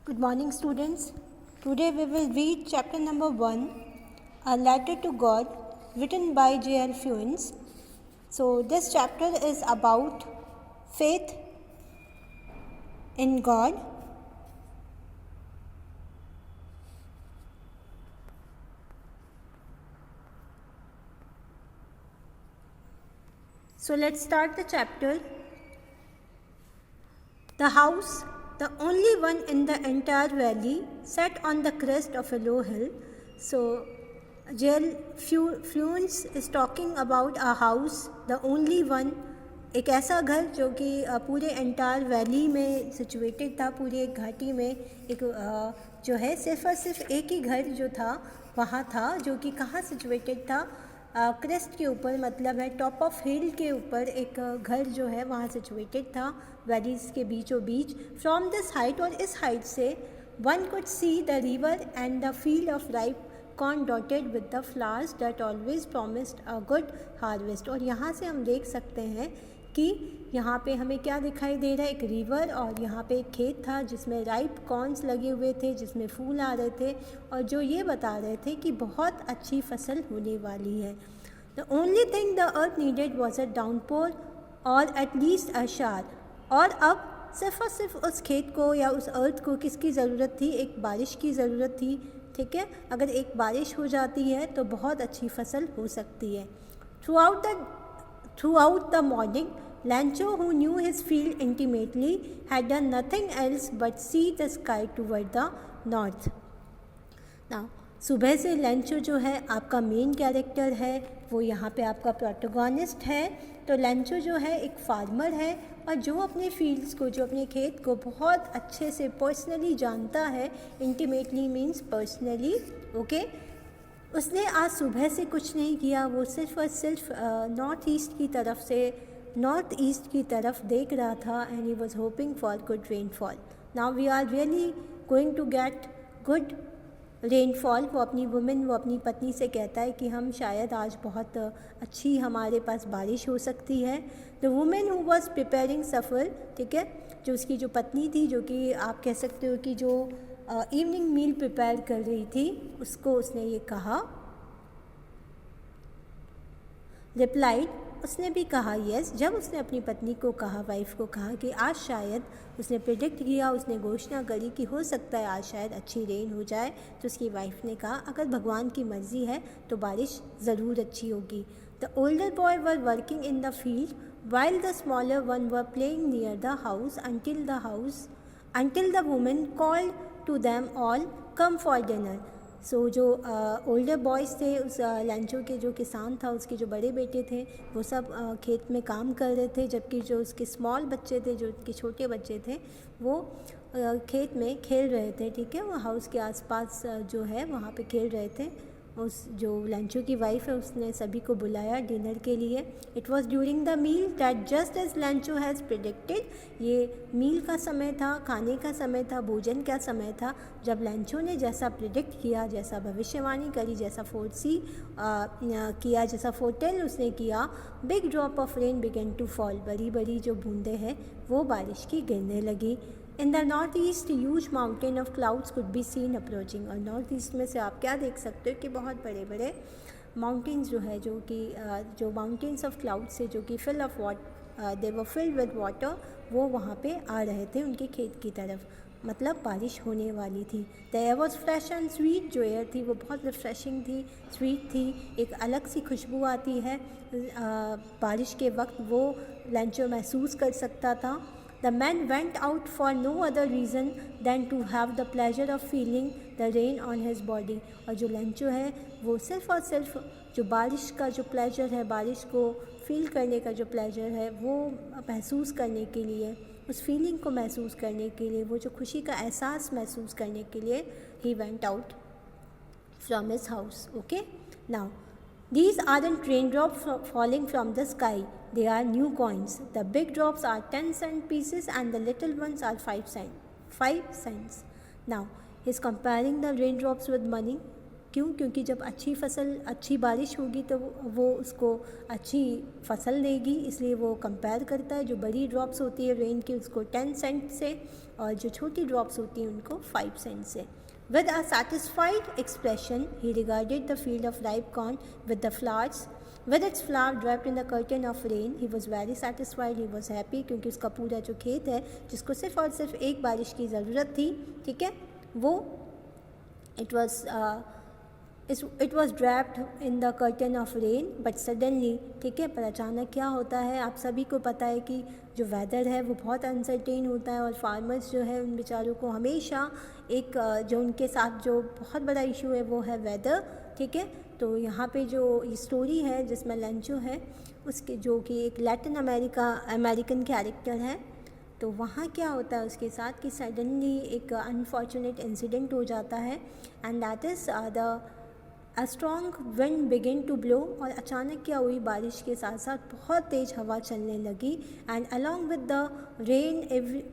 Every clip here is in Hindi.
Good morning, students. Today we will read chapter number 1, A Letter to God, written by J.L. Fewens. So, this chapter is about faith in God. So, let's start the chapter. The house, the only one in the entire valley, sat on the crest of a low hill. So, J.L. Fewens is talking about a house, the only one, एक ऐसा घर जो कि पूरे एंटायर वैली में सिचुएटेड था, पूरे एक घाटी में एक जो है सिर्फ और सिर्फ एक ही घर जो था वहाँ था, जो कि कहाँ सिचुएटेड था, क्रेस्ट के ऊपर, मतलब है टॉप ऑफ हिल के ऊपर एक घर जो है वहाँ सिचुएटेड था, वैलीज के बीचों बीच. फ्रॉम दिस हाइट, और इस हाइट से one could see the river and the field of ripe corn dotted with the flowers that always promised a good harvest. और यहाँ से हम देख सकते हैं कि यहाँ पे हमें क्या दिखाई दे रहा है, एक रिवर, और यहाँ पे एक खेत था जिसमें राइप कॉर्न्स लगे हुए थे, जिसमें फूल आ रहे थे और जो ये बता रहे थे कि बहुत अच्छी फसल होने वाली है. The only thing the earth needed was a downpour और एट लीस्ट अ शार. और अब सिर्फ और सिर्फ उस खेत को या उस अर्थ को किसकी ज़रूरत थी, एक बारिश की ज़रूरत थी. ठीक है, अगर एक बारिश हो जाती है तो बहुत अच्छी फसल हो सकती है. Throughout the morning, Lancho, who knew his field intimately, had done nothing else but see the sky toward the north. Now, सुबह से लैंचो जो है आपका मेन कैरेक्टर है, वो यहाँ पे आपका प्रोटोगोनिस्ट है. तो लैंचो जो है एक फार्मर है और जो अपने फील्ड्स को, जो अपने खेत को बहुत अच्छे से पर्सनली जानता है. Intimately means personally. ओके, उसने आज सुबह से कुछ नहीं किया, वो सिर्फ और सिर्फ नॉर्थ ईस्ट की तरफ देख रहा था. And he was hoping for good rainfall. Now we are really going to get good rainfall. वो अपनी पत्नी से कहता है कि हम शायद आज बहुत अच्छी हमारे पास बारिश हो सकती है. The women who was preparing supper, ठीक है, जो उसकी जो पत्नी थी, जो कि आप कह सकते हो कि जो इवनिंग मील प्रिपेयर कर रही थी, उसको उसने ये कहा, रिप्लाइड, उसने भी कहा यस. जब उसने अपनी पत्नी को कहा, वाइफ को कहा कि आज शायद, उसने प्रिडिक्ट किया, उसने घोषणा करी कि हो सकता है आज शायद अच्छी रेन हो जाए, तो उसकी वाइफ ने कहा अगर भगवान की मर्ज़ी है तो बारिश ज़रूर अच्छी होगी. The older boy were working in the field while the smaller one were playing near the house until the woman called to them all, come for dinner. सो जो ओल्डर बॉयज़ थे, उस लैंचो के जो किसान था, उसके जो बड़े बेटे थे, वो सब खेत में काम कर रहे थे, जबकि जो उसके स्मॉल बच्चे थे, जो उसके छोटे बच्चे थे, वो खेत में खेल रहे थे. ठीक है, वो हाउस के आसपास जो है वहाँ पे खेल रहे थे. उस जो लैंचो की वाइफ है, उसने सभी को बुलाया डिनर के लिए. It was during the meal that just as Lencho has predicted. ये मील का समय था, खाने का समय था, भोजन का समय था, जब लैंचो ने जैसा प्रिडिक्ट किया, जैसा भविष्यवाणी करी, जैसा फोर्सी किया, जैसा फोरटेल उसने किया. Big drop of rain began to fall. बड़ी बड़ी जो बूंदें हैं वो बारिश की गिरने लगी. In the north east huge mountain of clouds could be seen approaching. और नॉर्थ ईस्ट में से आप क्या देख सकते हो कि बहुत बड़े बड़े माउंटेन्स जो है, जो कि जो माउंटेन्स ऑफ क्लाउड से, जो कि दे वर फिल्ड विद वाटर, वो वहाँ पे आ रहे थे उनके खेत की तरफ, मतलब बारिश होने वाली थी. The air was fresh and sweet. जो एयर थी वो बहुत रिफ्रेशिंग थी, स्वीट थी, एक अलग सी खुशबू आती है बारिश के वक्त, वो लैंचो महसूस कर सकता था. The man went out for no other reason than to have the pleasure of feeling the rain on his body. और जो लैंचो है वो सिर्फ और सिर्फ जो बारिश का जो प्लेजर है, बारिश को फील करने का जो प्लेजर है, वो महसूस करने के लिए, उस फीलिंग को महसूस करने के लिए, वो जो खुशी का एहसास महसूस करने के लिए he went out from his house. Okay, now these aren't raindrops falling from the sky. They are new coins. The big drops are 10-cent pieces and the little ones are 5 cents. Now, he's comparing the raindrops with money. क्यों? क्योंकि जब अच्छी बारिश होगी तो वो उसको अच्छी फसल देगी, इसलिए वो कंपेयर करता है जो बड़ी ड्रॉप्स होती है रेन की उसको 10 सेंट से, और जो छोटी ड्रॉप्स होती हैं उनको 5 सेंट से। With a satisfied expression, he regarded the field of ripe corn with the flowers. With its flower draped in the curtain of rain, he was very satisfied. He was happy क्योंकि उसका पूरा जो खेत है जिसको सिर्फ और सिर्फ एक बारिश की ज़रूरत थी, ठीक है, वो it was draped in the curtain of rain, but suddenly, ठीक है, पर अचानक क्या होता है, आप सभी को पता है कि जो वेदर है वो बहुत अनसर्टेन होता है, और फार्मर्स जो है उन बेचारों को हमेशा एक जो उनके साथ जो बहुत बड़ा इशू है वो है वेदर, ठीक है। तो यहाँ पे जो ये स्टोरी है जिसमें लेंचो है उसके जो कि एक लैटिन अमेरिकन कैरेक्टर है, तो वहाँ क्या होता है उसके साथ कि सडनली एक अनफॉर्चुनेट इंसिडेंट हो जाता है, and that is a strong wind begin to blow, और अचानक क्या हुई, बारिश के साथ साथ बहुत तेज़ हवा चलने लगी, and along with the rain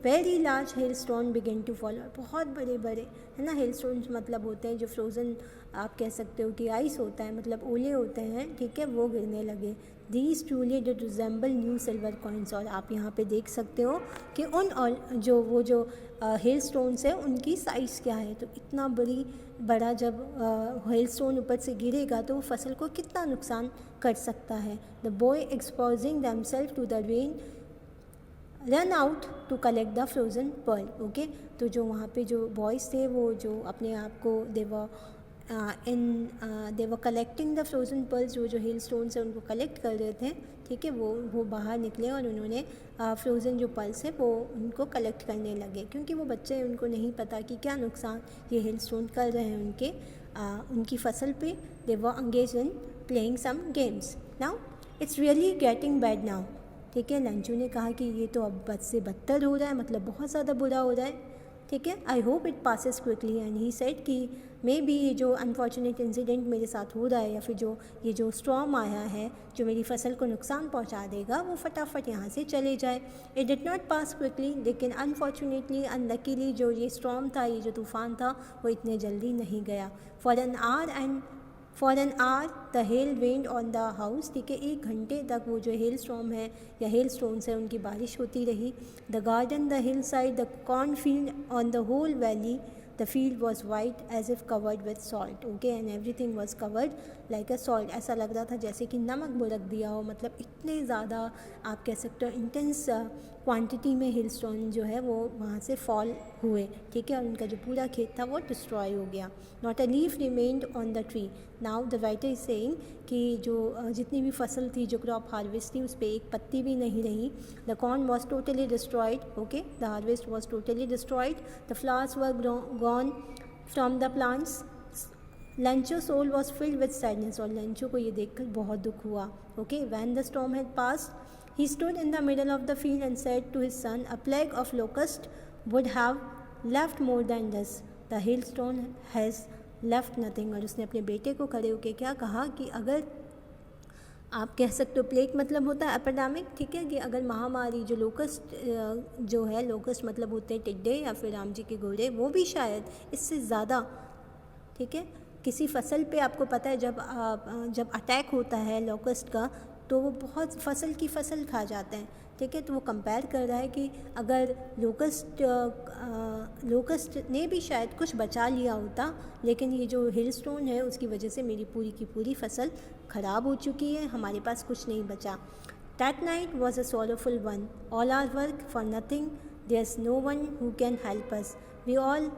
very large hail stone begin to fall, बहुत बड़े बड़े है ना, हेल स्टोन्स मतलब होते हैं जो फ्रोज़न आप कह सकते हो कि आइस होता है, मतलब ओले होते हैं, ठीक है, वो गिरने लगे। These truly did resemble new silver coins, और आप यहाँ पे देख सकते हो कि उन और जो हेल स्टोन्स है उनकी साइज़ क्या है, तो इतना बड़ा जब हेल स्टोन ऊपर से गिरेगा तो वो फसल को कितना नुकसान कर सकता है। The boy exposing themselves to the rain run out to collect the frozen pearl, okay. तो जो वहाँ पे जो बॉयज़ थे वो जो अपने आप को दे वर कलेक्टिंग द फ्रोज़न पर्ल्स, जो हेल स्टोन्स है उनको कलेक्ट कर रहे थे, ठीक है, वो बाहर निकले और उन्होंने फ्रोज़न जो पर्ल्स है वो उनको कलेक्ट करने लगे, क्योंकि वो बच्चे उनको नहीं पता कि क्या नुकसान ये हेल स्टोन कर रहे हैं उनकी फसल पे। They were engage in playing some games. Now it's really getting bad now, ठीक है। लंचू ने कहा कि ये तो अब बद से बदतर हो रहा है, मतलब बहुत ज़्यादा बुरा हो रहा है, ठीक है। I hope it passes quickly, and he said कि मे बी ये जो अनफॉर्चुनेट इंसिडेंट मेरे साथ हो रहा है या फिर ये जो स्टॉर्म आया है जो मेरी फसल को नुकसान पहुंचा देगा वो फटाफट यहाँ से चले जाए। It did not pass quickly, लेकिन अनफॉर्चुनेटली अनलकीली जो ये स्टॉर्म था, ये जो तूफ़ान था, वो इतने जल्दी नहीं गया। For an hour the hell rained on the house, ठीक है, 1 घंटे तक वो जो हेल स्टॉर्म है या हेल स्टोन्स है उनकी बारिश होती रही। The garden, the hill side, the corn field, on the whole valley, the field was white as if covered with salt, okay, and everything was covered like a salt। ऐसा लग रहा था जैसे कि नमक बुरक दिया हो, मतलब इतने ज़्यादा आप कह सकते हो इंटेंस क्वांटिटी में हिल स्टोन जो है वो वहाँ से फॉल हुए, ठीक है, और उनका जो पूरा खेत था वो डिस्ट्रॉय हो गया। Not a leaf remained on the tree. Now the writer is saying कि जो जितनी भी फसल थी, जो क्रॉप हार्वेस्ट थी, उस पर एक पत्ती भी नहीं रही। The corn was totally destroyed, okay, the harvest was totally destroyed. The flowers were gone from the plants. Lencho soul was filled with sadness, और लंचो को ये देखकर बहुत दुख हुआ, ओके। When the storm had passed he stood in the middle of the field and said to his son, a plague of locusts would have left more than this, the hailstone has left nothing। और उसने अपने बेटे को खड़े होकर क्या कहा कि अगर आप कह सकते हो प्लेग मतलब होता है एपिडेमिक, ठीक है, कि अगर महामारी जो लोकस्ट मतलब होते हैं टिड्डे या फिर राम जी के घोड़े, वो भी शायद इससे ज़्यादा, ठीक है, किसी फसल पे आपको पता है जब अटैक होता है लोकस्ट का तो वो बहुत फसल की फसल खा जाते हैं, ठीक है। तो वो कंपेयर कर रहा है कि अगर लोकस्ट ने भी शायद कुछ बचा लिया होता, लेकिन ये जो हिल स्टोन है उसकी वजह से मेरी पूरी की पूरी फसल ख़राब हो चुकी है, हमारे पास कुछ नहीं बचा। That night was a sorrowful one, all our work for nothing, there is no one who can help us, we all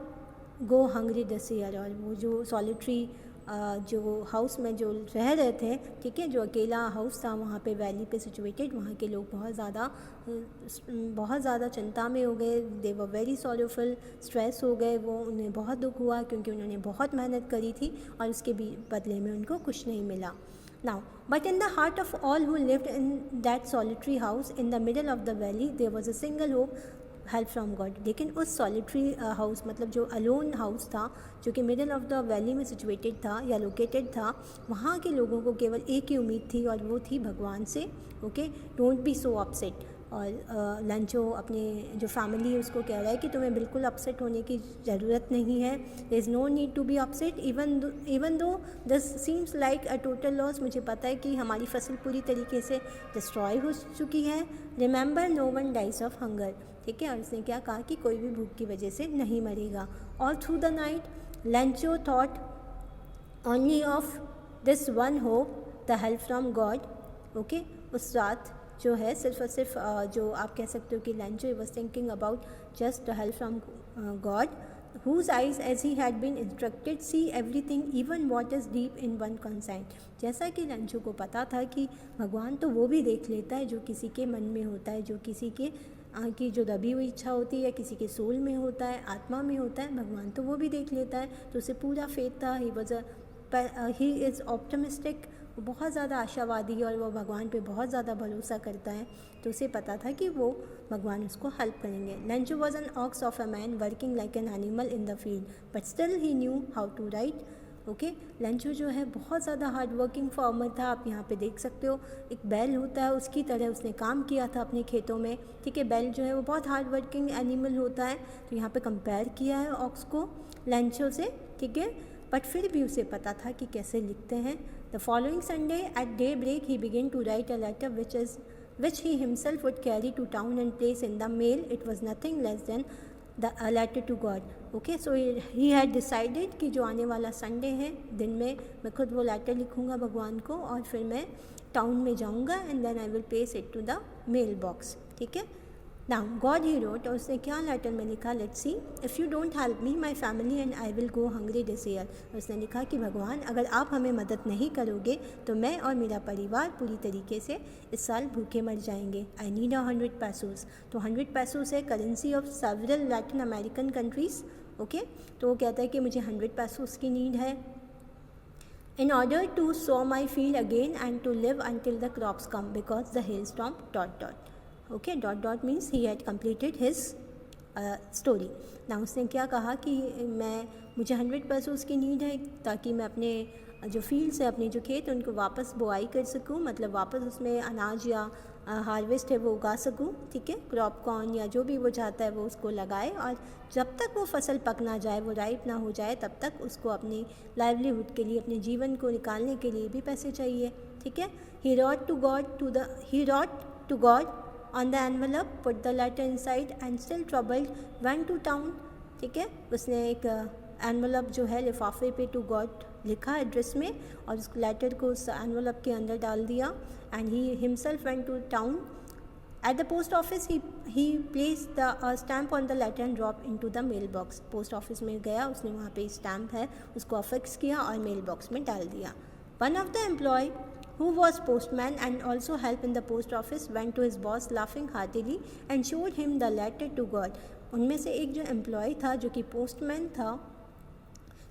go hungry this year. और वो जो सॉलिटरी जो हाउस में जो रह रहे थे, ठीक है, जो अकेला हाउस था वहाँ पे वैली पे सिचुएटेड, वहाँ के लोग बहुत ज़्यादा चिंता में हो गए। दे वर वेरी सॉरोफुल, स्ट्रेस हो गए, वो उन्हें बहुत दुख हुआ क्योंकि उन्होंने बहुत मेहनत करी थी और उसके भी बदले में उनको कुछ नहीं मिला। Now, but in the heart of all who lived in that solitary house in the middle of the valley, there was a single hope, help from God. लेकिन उस सॉलिटरी हाउस मतलब जो अलोन हाउस था जो कि मिडल ऑफ द वैली में सिचुएटेड था या लोकेटेड था, वहाँ के लोगों को केवल एक ही उम्मीद थी और वो थी भगवान से, okay. Don't be so upset, और लंचो अपने जो फैमिली है उसको कह रहा है कि तुम्हें बिल्कुल अपसेट होने की ज़रूरत नहीं है, there is no need to be upset even though this seems like a total loss. मुझे पता है कि हमारी फसल पूरी तरीके से डिस्ट्रॉय हो चुकी है। Remember no one dies of hunger, ठीक है। और उसने क्या कहा कि कोई भी भूख की वजह से नहीं मरेगा। All through the night लंचो thought only of this one hope, the help from God. Okay, उस रात जो है सिर्फ और सिर्फ जो आप कह सकते हो कि लंचो was thinking about just the help from God, whose eyes as he had been instructed see everything even what is deep in one conscience। जैसा कि लंचो को पता था कि भगवान तो वो भी देख लेता है जो किसी के मन में होता है, जो किसी के की जो दबी हुई इच्छा होती है, किसी के सोल में होता है, आत्मा में होता है, भगवान तो वो भी देख लेता है। तो उसे पूरा फेथ था, ही इज़ ऑप्टिमिस्टिक, बहुत ज़्यादा आशावादी और वो भगवान पे बहुत ज़्यादा भरोसा करता है। तो उसे पता था कि वो भगवान उसको हेल्प करेंगे। Lencho was an ox of a man working like an animal in the field but still he knew how to write. Okay, Lencho जो है बहुत ज़्यादा हार्ड वर्किंग फार्मर था। आप यहाँ पे देख सकते हो एक बैल होता है उसकी तरह उसने काम किया था अपने खेतों में, ठीक है। बैल जो है वो बहुत हार्ड वर्किंग एनिमल होता है, तो यहाँ पे कंपेयर किया है ऑक्स को लंचो से, ठीक है। बट फिर भी उसे पता था कि कैसे लिखते हैं। The following Sunday at day break he began to write a letter which he himself would carry to town and place in the mail. It was nothing less than a letter to God. Okay, so he had decided कि जो आने वाला संडे है दिन में मैं खुद वो लेटर लिखूँगा भगवान को और फिर मैं टाउन में जाऊँगा and then I will place it to the mail box, ठीक है। नाउ गॉड ही रोट, और उसने क्या लेटर में लिखा, let's see, if you don't help me my family and I will go hungry this year. उसने लिखा कि भगवान अगर आप हमें मदद नहीं करोगे तो मैं और मेरा परिवार पूरी तरीके से इस साल भूखे मर जाएंगे। I need 100 पैसोस। तो 100 पैसोस है currency of several Latin American countries. Okay, तो वो कहता है कि मुझे 100 पैसोस की नीड है in order to sow my field again and to live until the crops come because the hailstorm ... okay, ... means he had completed his story। ना उसने क्या कहा कि मुझे 100 पैसों की नीड है ताकि मैं अपने जो फील्ड्स है, अपने जो खेत उनको वापस बुआई कर सकूं, मतलब वापस उसमें अनाज या हार्वेस्ट है वो उगा सकूं, ठीक है। क्रॉप कॉर्न या जो भी वो चाहता है वो उसको लगाए और जब तक वो फसल पक ना जाए, वो राइप ना हो जाए, तब तक उसको अपनी लाइवलीहुड के लिए, अपने जीवन को निकालने के लिए भी पैसे चाहिए, ठीक है। he wrote to God on the envelope, put the letter inside and still troubled went to town, ठीक है। उसने एक एनवलप जो है लिफाफे पे टू गॉड लिखा एड्रेस में और उस लेटर को उस एनवलप के अंदर डाल दिया and he himself went to town. At the post office he place the stamp on the letter and drop into the mail box. Post office में गया, उसने वहाँ पे स्टैम्प है उसको अफिक्स किया और मेल बॉक्स में डाल दिया। One of the employ who was postman and also helped in the post office went to his boss laughing heartily and showed him the letter to God। उनमें से एक जो एम्प्लॉय था जो कि पोस्टमैन था,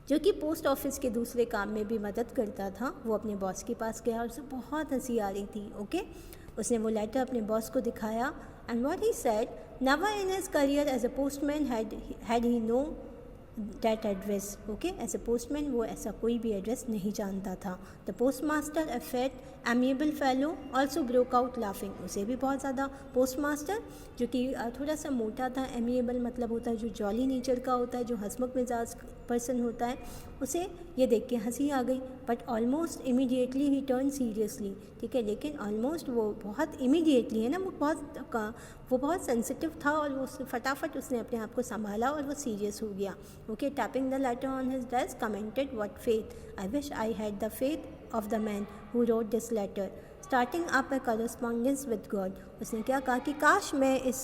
जो कि पोस्ट ऑफिस के दूसरे काम में भी मदद करता था, वो अपने बॉस के पास गया और उसे बहुत हंसी आ रही थी। ओके, उसने वो लेटर अपने बॉस को दिखाया and what he said, never in his career as a postman had he know that address. Okay, as a postman वो ऐसा कोई भी एड्रेस नहीं जानता था। The post master a fat amiable fellow also broke out laughing. उसे भी बहुत ज़्यादा, पोस्ट मास्टर जो कि थोड़ा सा मोटा था, एमिएबल मतलब होता है जो जॉली नेचर का होता है, जो हंसमुख मिजाज पर्सन होता है, उसे ये देख के हंसी आ गई। But almost immediately he turn seriously, ठीक है। लेकिन ऑलमोस्ट वो बहुत इमीडिएटली है ना, वो बहुत सेंसिटिव था और वो फटाफट उसने अपने आप को संभाला और वो सीरियस हो गया। Okay, tapping the letter on his desk commented, what faith, I wish I had the faith of the man who wrote this letter starting up a correspondence with God. उसने क्या कहा कि काश मैं इस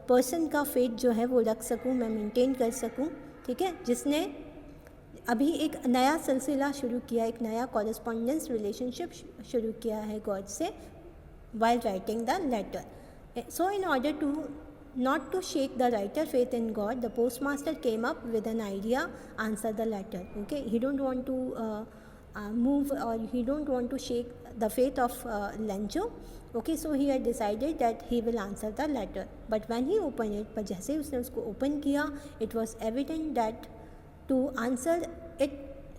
पर्सन का फेथ जो है वो रख सकूं, मैं मेंटेन कर सकूं, ठीक है, जिसने अभी एक नया सिलसिला शुरू किया, एक नया कॉरेस्पॉन्डेंस रिलेशनशिप शुरू किया है गॉड से while writing the letter. So in order to not to shake the writer faith in God, the postmaster came up with an idea, answer the letter. Okay, he don't want to move or he don't want to shake the faith of Lancho. Okay, so he had decided that he will answer the letter. But when he opened it, पर जैसे ही उसने उसको open किया, it was evident that to answer it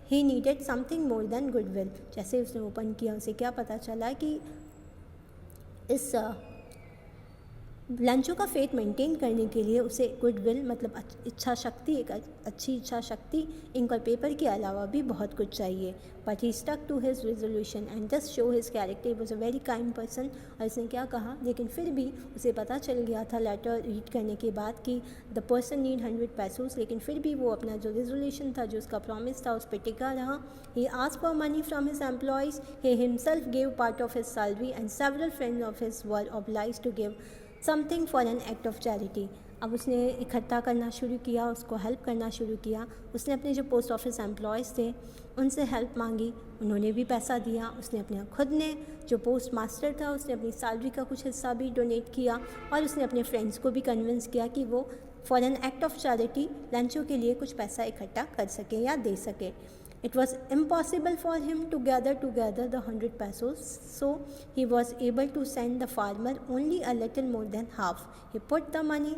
he needed something more than goodwill. जैसे उसने open किया उसे क्या पता चला कि इस लंचो का फेथ मेंटेन करने के लिए उसे गुडविल मतलब इच्छा शक्ति, एक अच्छी इच्छा शक्ति, इंक और पेपर के अलावा भी बहुत कुछ चाहिए। But he stuck to his resolution and just show his character was a very kind person. और इसने क्या कहा, लेकिन फिर भी उसे पता चल गया था लेटर रीड करने के बाद कि द पर्सन नीड 100 पैसोस, लेकिन फिर भी वो अपना जो रेजोल्यूशन था, जो उसका प्रॉमिस था, उस पर टिका रहा। He asked for money from his employees, he himself gave part of his salary and several friends of his were obliged to give something for an act of charity. अब उसने इकट्ठा करना शुरू किया, उसको हेल्प करना शुरू किया। उसने अपने जो पोस्ट ऑफिस एम्प्लॉयज़ थे उनसे हेल्प मांगी, उन्होंने भी पैसा दिया। उसने अपने खुद ने जो पोस्ट मास्टर था उसने अपनी सैलरी का कुछ हिस्सा भी डोनेट किया, और उसने अपने फ्रेंड्स को भी कन्विंस किया कि वो for an act of charity लंचों के लिए कुछ पैसा इकट्ठा कर सके या दे सके। It was impossible for him to gather together the 100 pesos, so he was able to send the farmer only a little more than half. He put the money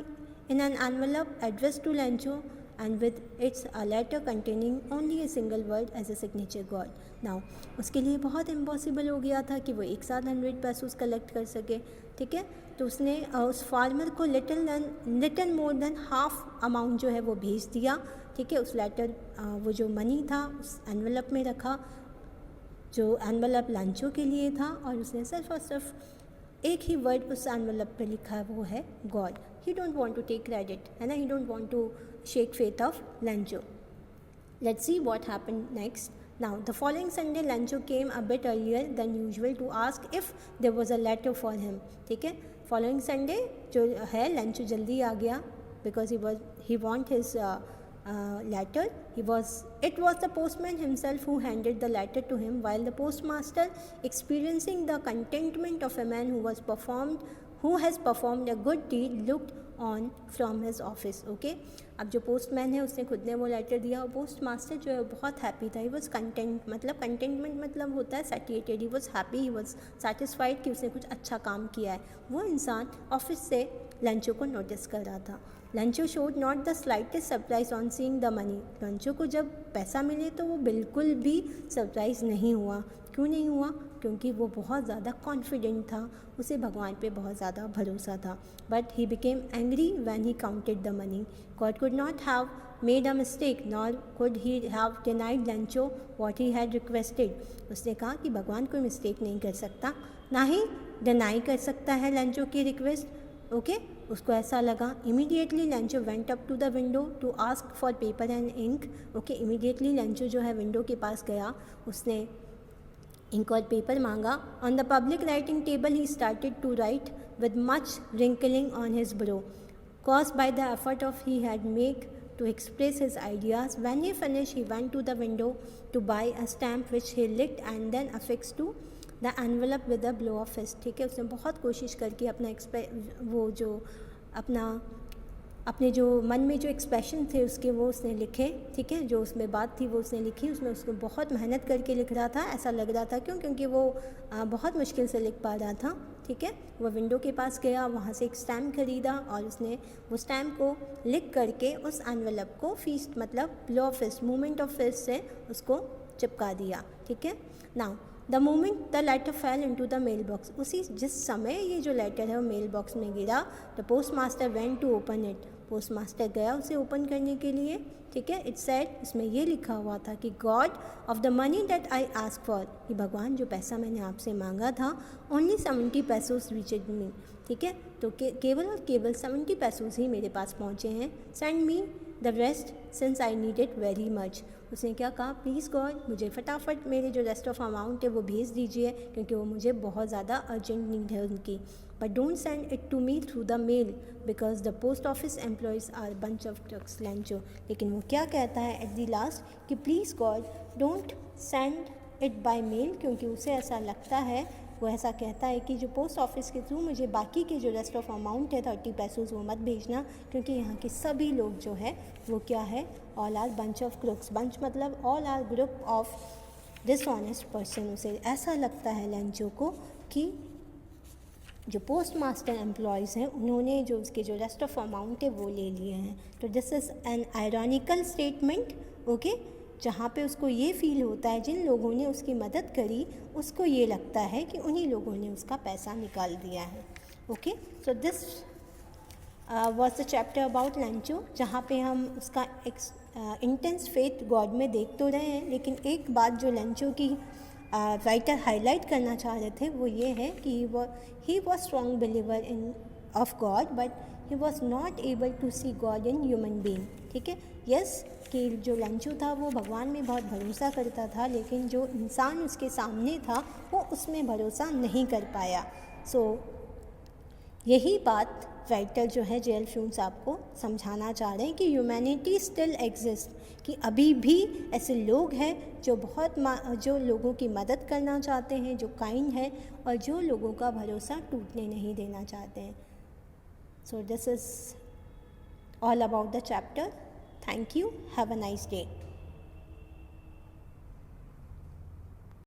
in an envelope addressed to Lancho, and with its a letter containing only a single word as a signature God. Now उसके लिए बहुत इम्पॉसिबल हो गया था कि वो एक साथ 100 पैसोस कलेक्ट कर सके, ठीक है। तो उसने उस फार्मर को little more than half amount जो है वो भेज दिया, ठीक है। उस लेटर वो जो मनी था उस एनवेलप में रखा, जो एनवेलप लंचों के लिए था, और उसने सिर्फ और सिर्फ एक ही वर्ड उस एनवेलप पे लिखा है, वो है God. He don't want to take credit, है ना, he don't want to shake faith of Lencho. Let's see what happened next. Now, the following Sunday, Lancho came a bit earlier than usual to ask if there was a letter for him. ठीक है, following Sunday जो है Lancho जल्दी आ गया because he want his letter. It was the postman himself who handed the letter to him, while the postmaster, experiencing the contentment of a man who has performed a good deed, looked on from his office. Okay, अब जो पोस्टमैन है उसने खुद ने वो लेटर दिया, और पोस्ट मास्टर जो है बहुत हैप्पी था। ही वॉज कंटेंट, मतलब कंटेंटमेंट मतलब होता है satiated. He was happy, he was satisfied कि उसने कुछ अच्छा काम किया है। वो इंसान ऑफिस से लंचो को नोटिस कर रहा था। लंचो showed not the slightest surprise on seeing the money. लंचो को जब पैसा मिले तो वो बिल्कुल भी सरप्राइज नहीं हुआ। क्यों नहीं हुआ? क्योंकि वो बहुत ज़्यादा कॉन्फिडेंट था, उसे भगवान पे बहुत ज़्यादा भरोसा था। But he became angry when he counted the money. God could not have made a mistake, nor could he have denied लंचो what he had requested. उसने कहा कि भगवान कोई मिस्टेक नहीं कर सकता, ना ही डिनाई कर सकता है लंचो की रिक्वेस्ट। ओके, उसको ऐसा लगा। Immediately Lencho went up to the window to ask for paper and ink. Okay, immediately Lencho जो है विंडो के पास गया, उसने इंक और पेपर मांगा। On the public writing table he started to write with much wrinkling on his brow, caused by the effort of he had made to express his ideas. When he finished, he went to the window to buy a stamp which he licked and then affixed to the envelope with a blow of fist. ठीक है, उसने बहुत कोशिश करके अपना वो जो अपने जो मन में जो एक्सप्रेशन थे उसके वो उसने लिखे, ठीक है। जो उसमें बात थी वो उसने लिखी, उसमें उसको बहुत मेहनत करके लिख रहा था, ऐसा लग रहा था। क्योंकि वो बहुत मुश्किल से लिख पा रहा था, ठीक है। वो विंडो के पास गया, वहाँ से एक स्टैम्प खरीदा और उसने वो स्टैम्प को लिख करके उस एनवेलप को फीस्ट मतलब blow of fist, movement of fist से उसको चिपका दिया, ठीक है। Now the moment the letter fell into the mail box, उसी जिस समय ये जो लेटर है वो मेल बॉक्स में गिरा, the post master went to open it. Post master गया उसे ओपन करने के लिए, ठीक है। इट सेड, इसमें ये लिखा हुआ था कि God of the money that I ask for, कि भगवान जो पैसा मैंने आपसे मांगा था, ओनली 70 पैसोस रीचड मी, ठीक है। तो केवल और केवल 70 पैसोस ही मेरे पास पहुँचे हैं। Send me the rest since I need it very much. उसने क्या कहा, प्लीज़ गॉड मुझे फटाफट मेरे जो रेस्ट ऑफ अमाउंट है वो भेज दीजिए, क्योंकि वो मुझे बहुत ज़्यादा अर्जेंट नीड है उनकी। But don't send it to me through the mail because the post office employees are bunch of crooks Lencho. लेकिन वो क्या कहता है एट द लास्ट कि please God don't send it by mail, क्योंकि उसे ऐसा लगता है, वो ऐसा कहता है कि जो पोस्ट ऑफिस के थ्रू मुझे बाकी के जो रेस्ट ऑफ अमाउंट है 30 पैसोस वो मत भेजना, क्योंकि यहाँ के सभी लोग जो है वो क्या है, all are bunch of crooks. Bunch मतलब all are group of dishonest person. उसे ऐसा लगता है लंचो को कि जो पोस्ट मास्टर एम्प्लॉयज़ हैं उन्होंने जो उसके जो रेस्ट ऑफ अमाउंट है वो ले लिए हैं। तो this is an ironical statement, okay, जहाँ पे उसको ये फील होता है जिन लोगों ने उसकी मदद करी उसको ये लगता है कि उन्हीं लोगों ने उसका पैसा निकाल दिया है। Okay, so this was the chapter about Lencho, जहाँ पे हम उसका इंटेंस फेथ गॉड में देख तो रहे हैं, लेकिन एक बात जो लेंचो की राइटर हाईलाइट करना चाह रहे थे वो ये है कि he was strong believer in of God but he was not able to see God in human being. ठीक है, यस कि जो लेंचो था वो भगवान में बहुत भरोसा करता था, लेकिन जो इंसान उसके सामने था वो उसमें भरोसा नहीं कर पाया। सो यही बात राइटर जो है जे.एल. फ्यून्स आपको समझाना चाह रहे हैं कि ह्यूमैनिटी स्टिल एग्जिस्ट, कि अभी भी ऐसे लोग हैं जो लोगों की मदद करना चाहते हैं, जो काइंड है और जो लोगों का भरोसा टूटने नहीं देना चाहते हैं। So this is all about the chapter. Thank you, have a nice day.